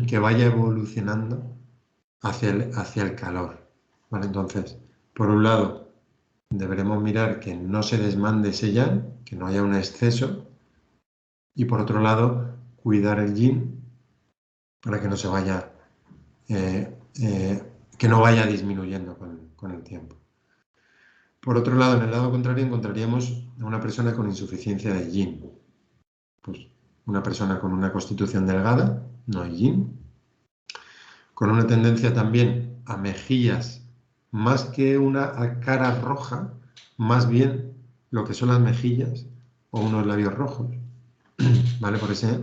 que vaya evolucionando hacia el calor, ¿vale? Entonces, por un lado, deberemos mirar que no se desmande ese yang, que no haya un exceso, y por otro lado, cuidar el yin para que no se vaya, que no vaya disminuyendo con el tiempo. Por otro lado, en el lado contrario encontraríamos a una persona con insuficiencia de yin. Pues una persona con una constitución delgada, no hay yin, con una tendencia también a mejillas, más que una cara roja, más bien lo que son las mejillas o unos labios rojos, ¿vale? Por ese,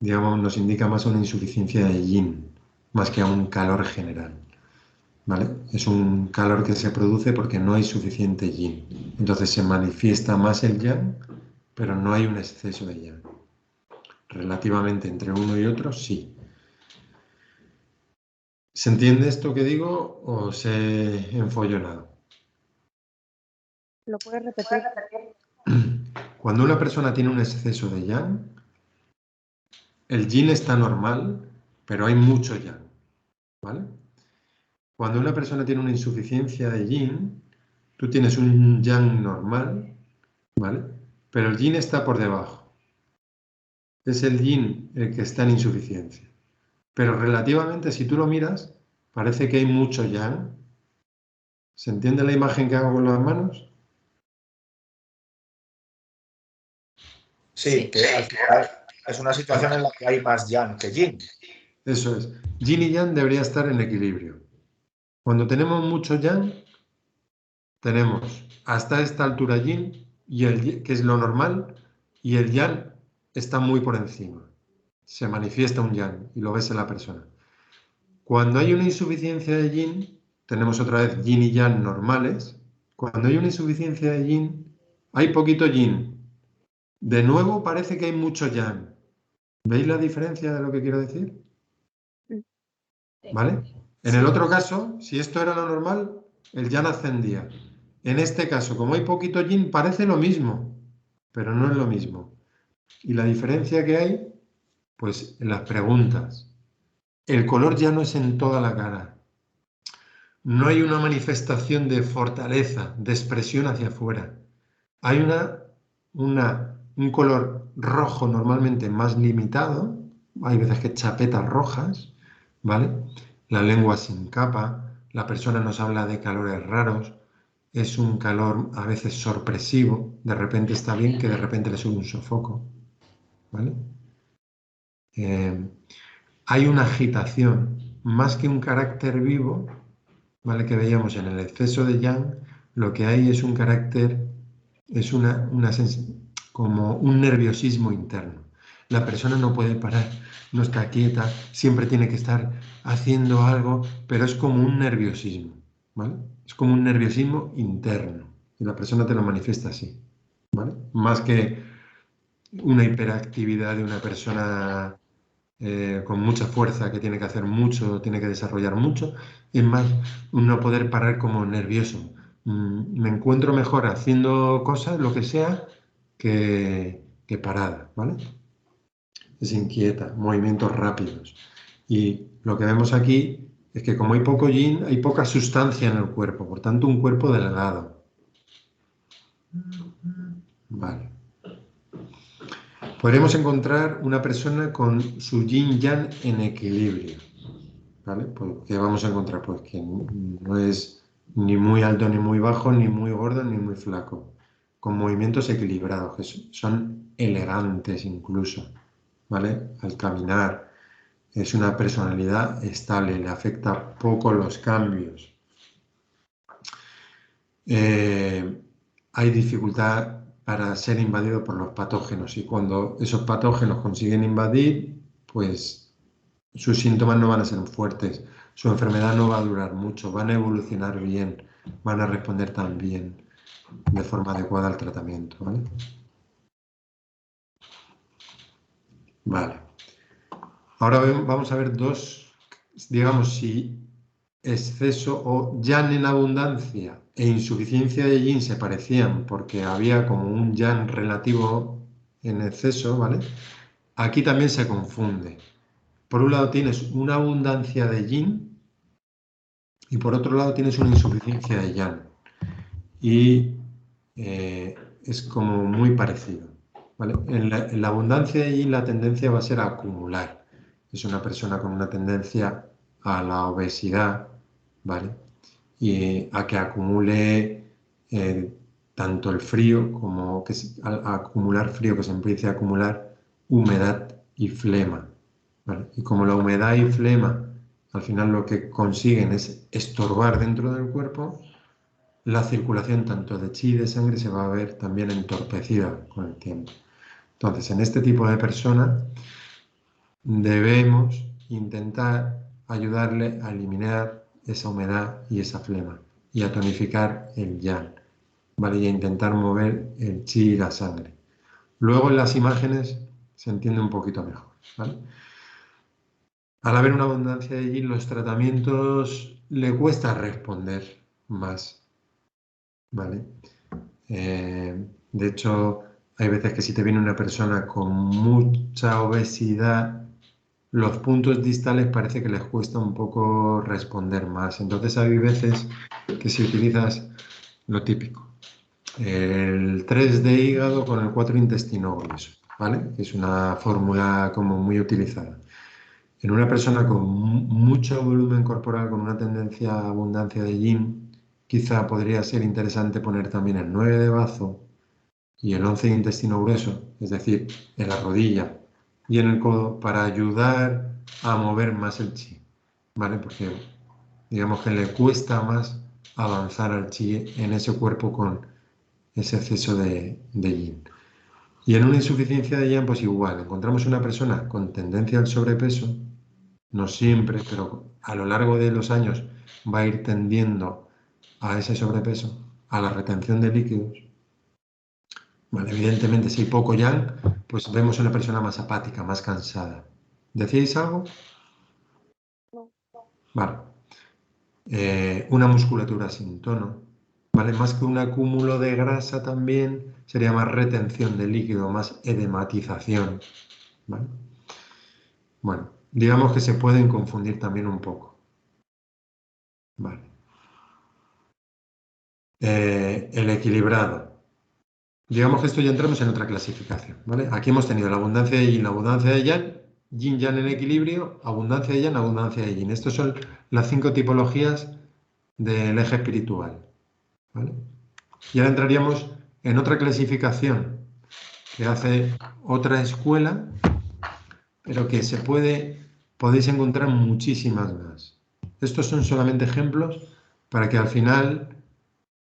digamos, nos indica más una insuficiencia de yin, más que a un calor general, ¿vale? Es un calor que se produce porque no hay suficiente yin. Entonces se manifiesta más el yang, pero no hay un exceso de yang. Relativamente entre uno y otro, sí. ¿Se entiende esto que digo o se he enfollonado? ¿Lo puedes repetir? Cuando una persona tiene un exceso de yang, el yin está normal, pero hay mucho yang, ¿vale? Cuando una persona tiene una insuficiencia de yin, tú tienes un yang normal, ¿vale? Pero el yin está por debajo. Es el yin el que está en insuficiencia. Pero relativamente, si tú lo miras, parece que hay mucho yang. ¿Se entiende la imagen que hago con las manos? Sí, que al final es una situación en la que hay más yang que yin. Eso es. Yin y yang debería estar en equilibrio. Cuando tenemos mucho yang, tenemos hasta esta altura yin, que es lo normal, y el yang está muy por encima. Se manifiesta un yang y lo ves en la persona. Cuando hay una insuficiencia de yin, tenemos otra vez yin y yang normales. Cuando hay una insuficiencia de yin, hay poquito yin. De nuevo parece que hay mucho yang. ¿Veis la diferencia de lo que quiero decir? ¿Vale? En el otro caso, si esto era lo normal, el yang ascendía. En este caso, como hay poquito yin, parece lo mismo, pero no es lo mismo. Y la diferencia que hay, pues en las preguntas. El color ya no es en toda la cara. No hay una manifestación de fortaleza, de expresión hacia afuera. Hay un color rojo normalmente más limitado. Hay veces que chapetas rojas, ¿vale? La lengua sin capa, la persona nos habla de calores raros, es un calor a veces sorpresivo, de repente está bien que de repente le sube un sofoco, ¿vale? Hay una agitación, más que un carácter vivo, ¿vale? Que veíamos en el exceso de yang, lo que hay es un carácter, es como un nerviosismo interno. La persona no puede parar, no está quieta, siempre tiene que estar haciendo algo, pero es como un nerviosismo, ¿vale? Es como un nerviosismo interno y la persona te lo manifiesta así, ¿vale? Más que una hiperactividad de una persona con mucha fuerza, que tiene que hacer mucho, tiene que desarrollar mucho, es más un no poder parar como nervioso. Me encuentro mejor haciendo cosas, lo que sea, que parada, ¿vale? Es inquieta, movimientos rápidos. Y lo que vemos aquí es que como hay poco yin, hay poca sustancia en el cuerpo, por tanto un cuerpo delgado. Vale. Podremos encontrar una persona con su yin-yang en equilibrio, ¿vale? Pues, ¿qué vamos a encontrar? Pues que no es ni muy alto ni muy bajo, ni muy gordo ni muy flaco, con movimientos equilibrados, que son elegantes incluso, ¿vale? Al caminar, es una personalidad estable, le afecta poco los cambios. Hay dificultad para ser invadido por los patógenos y cuando esos patógenos consiguen invadir, pues sus síntomas no van a ser fuertes, su enfermedad no va a durar mucho, van a evolucionar bien, van a responder también de forma adecuada al tratamiento, ¿vale? Vale. Ahora vamos a ver dos, digamos, si exceso o yang en abundancia e insuficiencia de yin se parecían porque había como un yang relativo en exceso, ¿vale? Aquí también se confunde. Por un lado tienes una abundancia de yin y por otro lado tienes una insuficiencia de yang. Y es como muy parecido, ¿vale? En la abundancia de yin la tendencia va a ser a acumular. Es una persona con una tendencia a la obesidad, ¿vale? Y a que acumule tanto el frío como que a acumular frío, que se empiece a acumular humedad y flema, ¿vale? Y como la humedad y flema al final lo que consiguen es estorbar dentro del cuerpo, la circulación tanto de chi y de sangre se va a ver también entorpecida con el tiempo. Entonces, en este tipo de personas debemos intentar ayudarle a eliminar esa humedad y esa flema y a tonificar el yang, ¿vale? Y a intentar mover el chi y la sangre. Luego en las imágenes se entiende un poquito mejor, ¿vale? Al haber una abundancia de yin, los tratamientos le cuesta responder más, ¿vale? De hecho, hay veces que si te viene una persona con mucha obesidad, los puntos distales parece que les cuesta un poco responder más. Entonces hay veces que si utilizas lo típico, el 3 de hígado con el 4 intestino grueso, ¿vale? Que es una fórmula como muy utilizada. En una persona con mucho volumen corporal, con una tendencia a abundancia de yin, quizá podría ser interesante poner también el 9 de bazo y el 11 de intestino grueso, es decir, en la rodilla y en el codo, para ayudar a mover más el chi, ¿vale? Porque digamos que le cuesta más avanzar al chi en ese cuerpo con ese exceso de yin. Y en una insuficiencia de yang, pues igual, encontramos una persona con tendencia al sobrepeso, no siempre, pero a lo largo de los años va a ir tendiendo a ese sobrepeso, a la retención de líquidos. Vale, evidentemente, si hay poco yang, pues vemos una persona más apática, más cansada. ¿Decíais algo? No. Vale. Una musculatura sin tono. ¿Vale? Más que un acúmulo de grasa también, sería más retención de líquido, más edematización. ¿Vale? Bueno, digamos que se pueden confundir también un poco. Vale. El equilibrado. Digamos que esto ya entramos en otra clasificación, ¿vale? Aquí hemos tenido la abundancia de yin, la abundancia de yang, yin-yang en equilibrio, abundancia de yang, abundancia de yin. Estas son las 5 tipologías del eje espiritual, ¿vale? Y ahora entraríamos en otra clasificación que hace otra escuela, pero que podéis encontrar muchísimas más. Estos son solamente ejemplos para que al final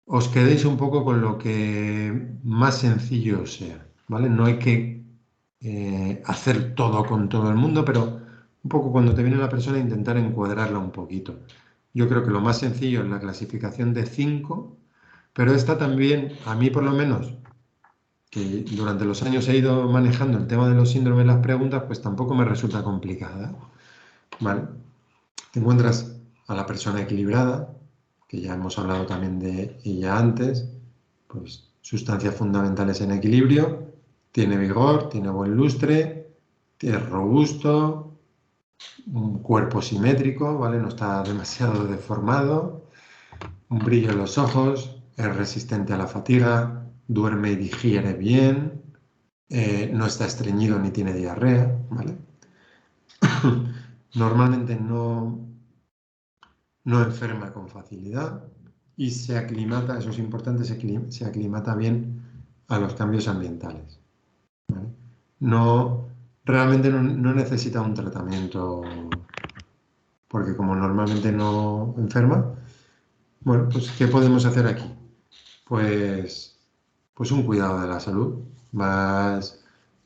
os quedéis un poco con lo que más sencillo sea, ¿vale? No hay que hacer todo con todo el mundo, pero un poco cuando te viene la persona intentar encuadrarla un poquito. Yo creo que lo más sencillo es la clasificación de 5, pero esta también, a mí por lo menos, que durante los años he ido manejando el tema de los síndromes y las preguntas, pues tampoco me resulta complicada, ¿vale? Te encuentras a la persona equilibrada, que ya hemos hablado también de ella antes, pues sustancias fundamentales en equilibrio, tiene vigor, tiene buen lustre, es robusto, un cuerpo simétrico, ¿vale? No está demasiado deformado, un brillo en los ojos, es resistente a la fatiga, duerme y digiere bien, no está estreñido ni tiene diarrea, ¿vale? Normalmente no enferma con facilidad y se aclimata, eso es importante, se aclimata bien a los cambios ambientales, ¿vale? No realmente no necesita un tratamiento, porque como normalmente no enferma, bueno, pues ¿qué podemos hacer aquí? Pues un cuidado de la salud.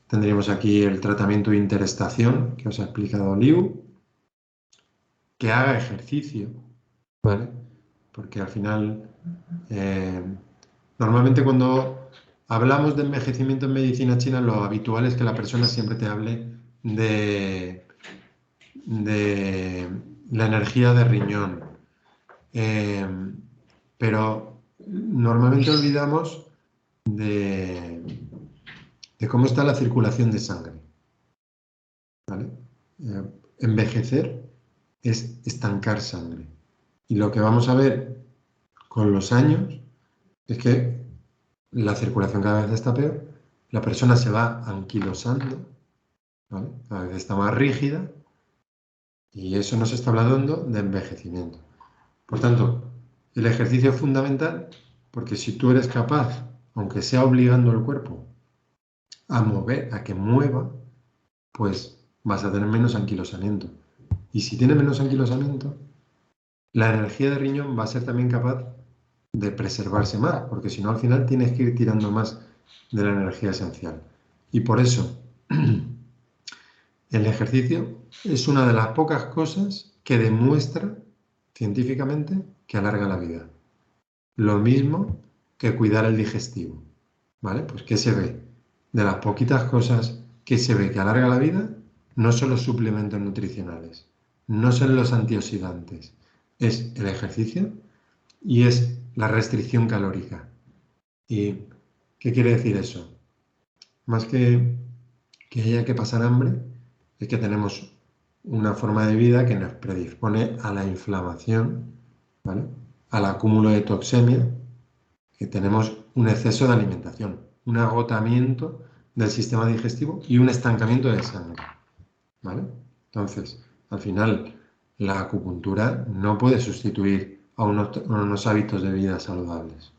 Tendríamos aquí el tratamiento de interestación que os ha explicado Liu, que haga ejercicio, ¿vale? Porque al final, normalmente cuando hablamos de envejecimiento en medicina china, lo habitual es que la persona siempre te hable de la energía de riñón. Pero normalmente olvidamos de cómo está la circulación de sangre, ¿vale? Envejecer es estancar sangre. Y lo que vamos a ver con los años es que la circulación cada vez está peor, la persona se va anquilosando, ¿vale? Cada vez está más rígida y eso nos está hablando de envejecimiento. Por tanto, el ejercicio es fundamental porque si tú eres capaz, aunque sea obligando al cuerpo a mover, a que mueva, pues vas a tener menos anquilosamiento. Y si tiene menos anquilosamiento, la energía de riñón va a ser también capaz de preservarse más, porque si no al final tienes que ir tirando más de la energía esencial. Y por eso el ejercicio es una de las pocas cosas que demuestra científicamente que alarga la vida. Lo mismo que cuidar el digestivo, ¿vale? Pues ¿qué se ve? De las poquitas cosas que se ve que alarga la vida, no son los suplementos nutricionales, no son los antioxidantes, es el ejercicio y es la restricción calórica. ¿Y qué quiere decir eso? Más que haya que pasar hambre, es que tenemos una forma de vida que nos predispone a la inflamación, ¿vale? Al acúmulo de toxemia, que tenemos un exceso de alimentación, un agotamiento del sistema digestivo y un estancamiento de sangre, ¿vale? Entonces, al final, la acupuntura no puede sustituir a unos hábitos de vida saludables.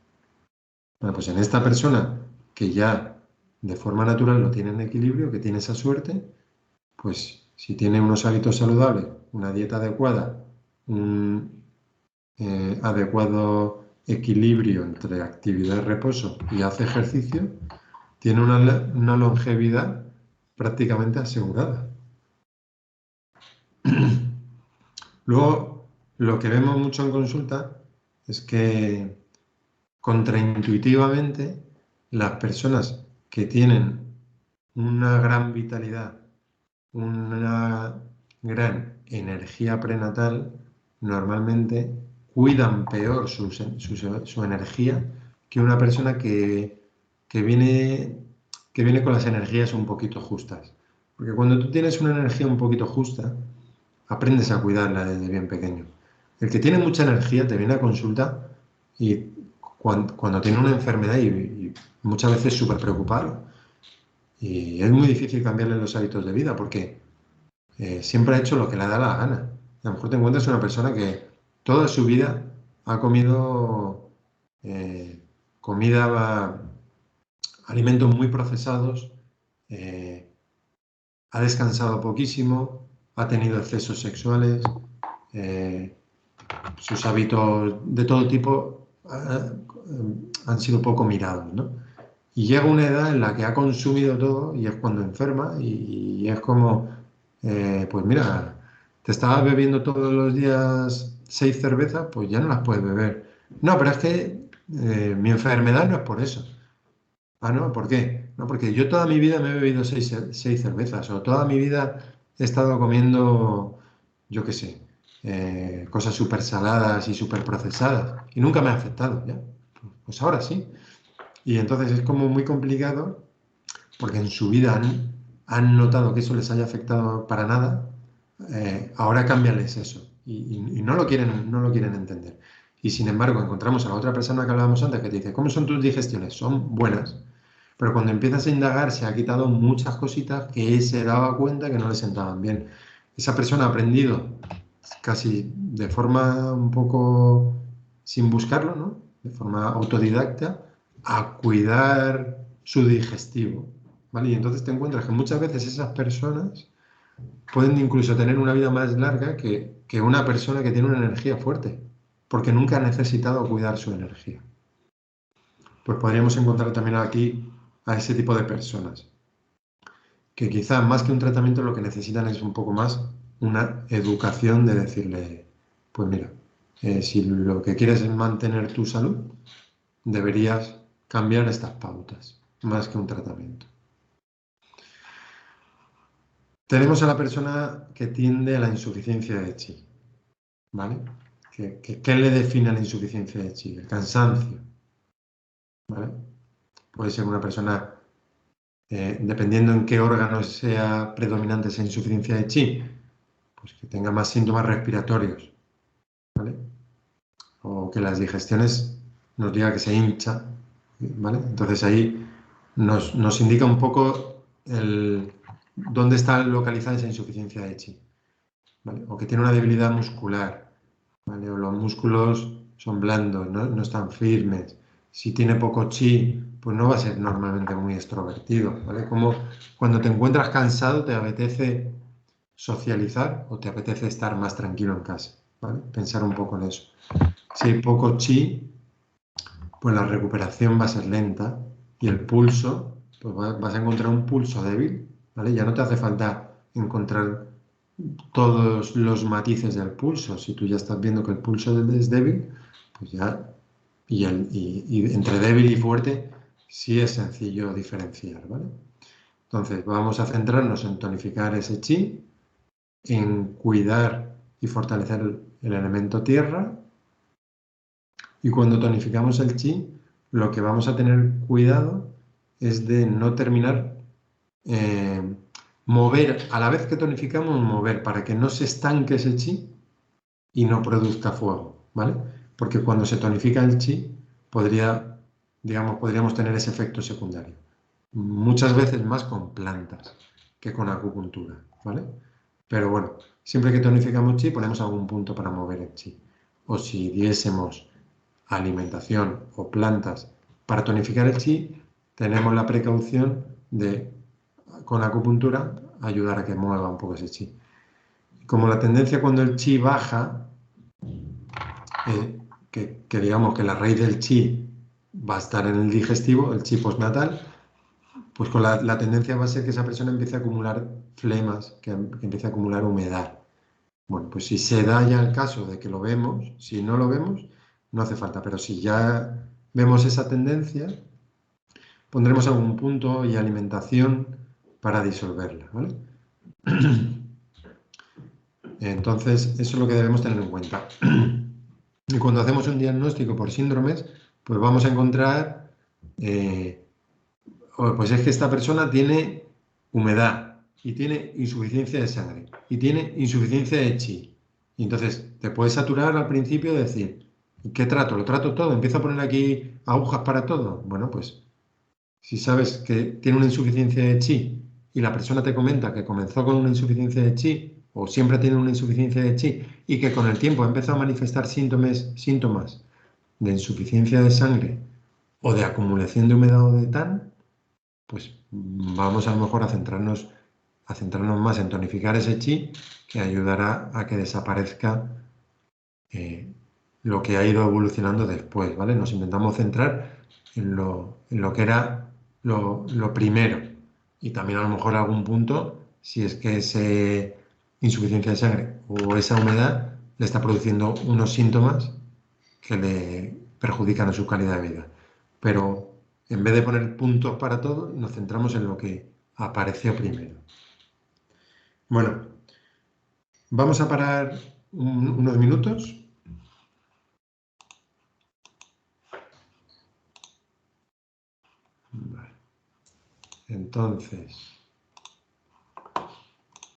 Bueno, pues en esta persona que ya de forma natural lo tiene en equilibrio, que tiene esa suerte, pues si tiene unos hábitos saludables, una dieta adecuada, un adecuado equilibrio entre actividad y reposo y hace ejercicio, tiene una longevidad prácticamente asegurada. Luego, lo que vemos mucho en consulta es que contraintuitivamente las personas que tienen una gran vitalidad, una gran energía prenatal, normalmente cuidan peor su energía que una persona que viene con las energías un poquito justas. Porque cuando tú tienes una energía un poquito justa, aprendes a cuidarla desde bien pequeño. El que tiene mucha energía te viene a consulta y cuando tiene una enfermedad y muchas veces súper preocupado. Y es muy difícil cambiarle los hábitos de vida porque siempre ha hecho lo que le da la gana. A lo mejor te encuentras una persona que toda su vida ha comido alimentos muy procesados, ha descansado poquísimo, ha tenido excesos sexuales, sus hábitos de todo tipo han sido poco mirados, ¿no? Y llega una edad en la que ha consumido todo y es cuando enferma y es como, pues mira, te estabas bebiendo todos los días 6 cervezas, pues ya no las puedes beber. No, pero es que mi enfermedad no es por eso. Ah, ¿no? ¿Por qué? No, porque yo toda mi vida me he bebido 6 cervezas o toda mi vida he estado comiendo, yo qué sé, cosas súper saladas y súper procesadas y nunca me ha afectado, ¿ya? Pues ahora sí. Y entonces es como muy complicado porque en su vida han notado que eso les haya afectado para nada, ahora cámbiales eso y no lo quieren entender. Y sin embargo encontramos a la otra persona que hablábamos antes que te dice, ¿cómo son tus digestiones? Son buenas. Pero cuando empiezas a indagar se ha quitado muchas cositas que se daba cuenta que no le sentaban bien. Esa persona ha aprendido casi de forma un poco sin buscarlo, ¿no? De forma autodidacta, a cuidar su digestivo, ¿vale? Y entonces te encuentras que muchas veces esas personas pueden incluso tener una vida más larga que una persona que tiene una energía fuerte, porque nunca ha necesitado cuidar su energía. Pues podríamos encontrar también aquí a ese tipo de personas, que quizá más que un tratamiento lo que necesitan es un poco más una educación de decirle, pues mira, si lo que quieres es mantener tu salud, deberías cambiar estas pautas, más que un tratamiento. Tenemos a la persona que tiende a la insuficiencia de chi, ¿vale? ¿Qué le define a la insuficiencia de chi? El cansancio, ¿vale? Puede ser una persona, dependiendo en qué órgano sea predominante esa insuficiencia de chi, pues que tenga más síntomas respiratorios, ¿vale? O que las digestiones nos diga que se hincha, ¿vale? Entonces ahí nos indica un poco dónde está localizada esa insuficiencia de chi, ¿vale? O que tiene una debilidad muscular, ¿vale? O los músculos son blandos, no están firmes. Si tiene poco chi, pues no va a ser normalmente muy extrovertido, ¿vale? Como cuando te encuentras cansado, te apetece socializar o te apetece estar más tranquilo en casa, ¿vale? Pensar un poco en eso. Si hay poco chi, pues la recuperación va a ser lenta y el pulso, pues vas a encontrar un pulso débil, ¿vale? Ya no te hace falta encontrar todos los matices del pulso. Si tú ya estás viendo que el pulso es débil, pues ya, y entre débil y fuerte, sí es sencillo diferenciar, ¿vale? Entonces, vamos a centrarnos en tonificar ese chi, en cuidar y fortalecer el elemento tierra, y cuando tonificamos el chi, lo que vamos a tener cuidado es de no terminar mover, a la vez que tonificamos, mover para que no se estanque ese chi y no produzca fuego, ¿vale? Porque cuando se tonifica el chi, podríamos tener ese efecto secundario. Muchas veces más con plantas que con acupuntura, ¿vale? Pero bueno, siempre que tonificamos chi, ponemos algún punto para mover el chi. O si diésemos alimentación o plantas para tonificar el chi, tenemos la precaución de, con acupuntura, ayudar a que mueva un poco ese chi. Como la tendencia cuando el chi baja, que digamos que la raíz del chi va a estar en el digestivo, el chi postnatal, pues con la tendencia va a ser que esa persona empiece a acumular flemas, que empiece a acumular humedad. Bueno, pues si se da ya el caso de que lo vemos, si no lo vemos, no hace falta, pero si ya vemos esa tendencia, pondremos algún punto y alimentación para disolverla, ¿vale? Entonces, eso es lo que debemos tener en cuenta. Y cuando hacemos un diagnóstico por síndromes, pues vamos a encontrar, pues es que esta persona tiene humedad y tiene insuficiencia de sangre y tiene insuficiencia de chi. Y entonces te puedes saturar al principio y decir, ¿qué trato? ¿Lo trato todo? ¿Empiezo a poner aquí agujas para todo? Bueno, pues si sabes que tiene una insuficiencia de chi y la persona te comenta que comenzó con una insuficiencia de chi o siempre tiene una insuficiencia de chi y que con el tiempo ha empezado a manifestar síntomas de insuficiencia de sangre o de acumulación de humedad o de tan, pues vamos a lo mejor a centrarnos más en tonificar ese chi, que ayudará a que desaparezca lo que ha ido evolucionando después, ¿vale? Nos intentamos centrar en lo que era lo primero y también a lo mejor algún punto, si es que esa insuficiencia de sangre o esa humedad le está produciendo unos síntomas que le perjudican a su calidad de vida. Pero en vez de poner puntos para todo, nos centramos en lo que apareció primero. Bueno, vamos a parar unos minutos. Vale. Entonces,